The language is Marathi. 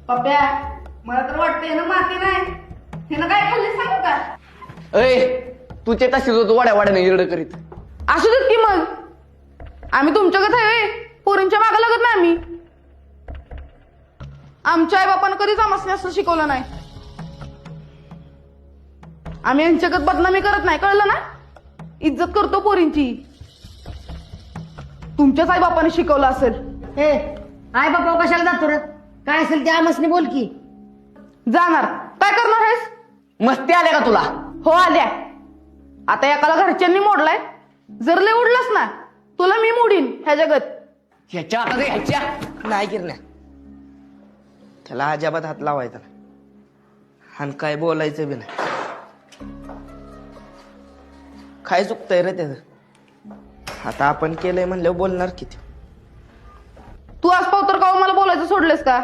पप्प्या मला तर वाटतंय ना माती नाही हे ना काय खाल्ले सांगू का? तुझे तशीच होतो वाड्या वाड्याने इरड करीत. असू देत की मग आम्ही तुमच्याकडे आहे पोरींच्या मागे लागत नाही आम्ही. आमच्या आई बापानं कधीच आम्हाला असं शिकवलं नाही. आम्ही यांच्याकडे बदनामी करत नाही कळलं ना. इज्जत करतो पोरींची. तुमच्याच आई बापाने शिकवलं असेल. ए आई बापा कशाला जातो रे? काय असेल ते आमसने बोल की. जाणार काय करणार आहेस? मस्ती आल्या का तुला? हो आल्या. आता एकाला घरच्यांनी मोडलाय. जर लय उडलास ना तुला मी मोडीन ह्या जगत. ह्याच्या आता ह्याच्या नाही गिरण्या त्याला अजाबात हात लावायचा नाही आणि काय बोलायचं बी नाही. काय चुकतंय रे त्याचं? आता आपण केलंय म्हणल्यावर बोलणार किती. तू आज पावतर का मला बोलायचं सोडलेस का?